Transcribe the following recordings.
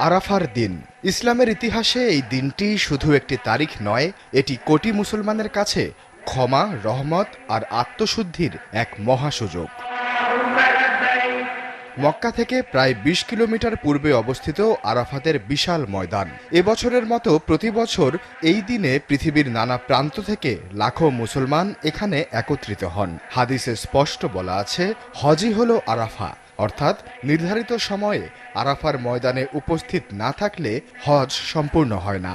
আরাফার দিন ইসলামের ইতিহাসে এই দিনটি শুধু একটি তারিখ নয়, এটি কোটি মুসলমানের কাছে ক্ষমা, রহমত আর আত্মশুদ্ধির এক মহাসুযোগ। মক্কা থেকে প্রায় ২০ কিলোমিটার পূর্বে অবস্থিত আরাফাতের বিশাল ময়দান। এবছরের মতো প্রতি বছর এই দিনে পৃথিবীর নানা প্রান্ত থেকে লাখো মুসলমান এখানে একত্রিত হন। হাদিসে স্পষ্ট বলা আছে, হজই হলো আরাফা, অর্থাৎ নির্ধারিত সময়ে আরাফার ময়দানে উপস্থিত না থাকলে হজ সম্পূর্ণ হয় না।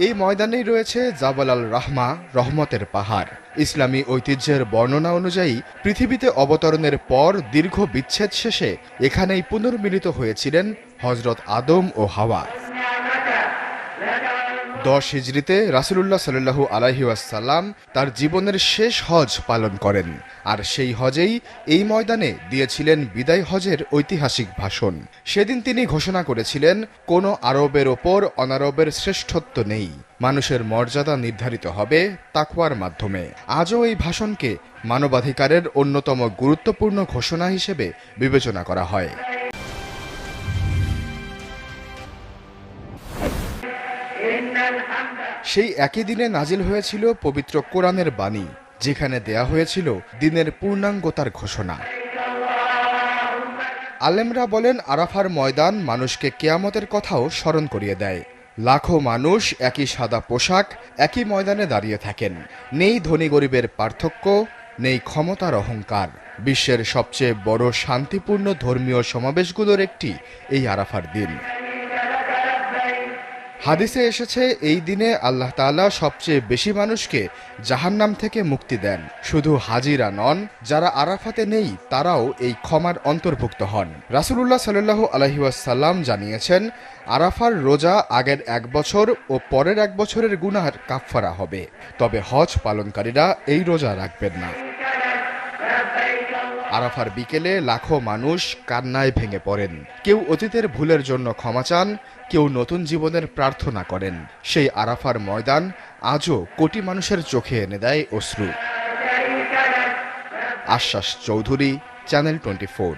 এই ময়দানেই রয়েছে জাবাল আল রাহমা, রহমতের পাহাড়। ইসলামী ঐতিহ্যের বর্ণনা অনুযায়ী পৃথিবীতে অবতরণের পর দীর্ঘ বিচ্ছেদ শেষে এখানেই পুনর্মিলিত হয়েছিলেন হযরত আদম ও হাওয়া। ১০ হিজরিতে রাসূলুল্লাহ সাল্লাল্লাহু আলাইহি ওয়াসাল্লাম তার জীবনের শেষ হজ পালন করেন, আর সেই হজেই এই ময়দানে দিয়েছিলেন বিদায় হজের ঐতিহাসিক ভাষণ। সেদিন তিনি ঘোষণা করেছিলেন, কোনো আরবের ওপর অনারবের শ্রেষ্ঠত্ব নেই, মানুষের মর্যাদা নির্ধারিত হবে তাকওয়ার মাধ্যমে। আজও এই ভাষণকে মানবাধিকারের অন্যতম গুরুত্বপূর্ণ ঘোষণা হিসেবে বিবেচনা করা হয়। সেই একই দিনে নাজিল হয়েছিল পবিত্র কোরআনের বাণী, যেখানে দেয়া হয়েছিল দিনের পূর্ণাঙ্গতার ঘোষণা। আলেমরা বলেন, আরাফার ময়দান মানুষকে কিয়ামতের কথাও স্মরণ করিয়ে দেয়। লাখো মানুষ একই সাদা পোশাক, একই ময়দানে দাঁড়িয়ে থাকেন। নেই ধনী গরিবের পার্থক্য, নেই ক্ষমতার অহংকার। বিশ্বের সবচেয়ে বড় শান্তিপূর্ণ ধর্মীয় সমাবেশগুলোর একটি এই আরাফার দিন। হাদিসে এসেছে, এই দিনে আল্লাহ তাআলা সবচেয়ে বেশি মানুষকে জাহান্নাম থেকে মুক্তি দেন। শুধু হাজিরা নন, যারা আরাফাতে নেই তারাও এই ক্ষমার অন্তর্ভুক্ত হন। রাসূলুল্লাহ সাল্লাল্লাহু আলাইহি ওয়াসাল্লাম জানিয়েছেন, আরাফার রোজা আগের ১ বছর ও পরের ১ বছরের গুনাহের কাফফারা হবে, তবে হজ পালনকারীরা এই রোজা রাখবেন না। আরাফার বিকেলে লাখো মানুষ কান্নায় ভেঙে পড়েন। কেউ অতীতের ভুলের জন্য ক্ষমা চান, কেউ নতুন জীবনের প্রার্থনা করেন। সেই আরাফার ময়দান আজও কোটি মানুষের চোখে এনে দেয় অশ্রু। আশ্বাস চৌধুরী, চ্যানেল 24।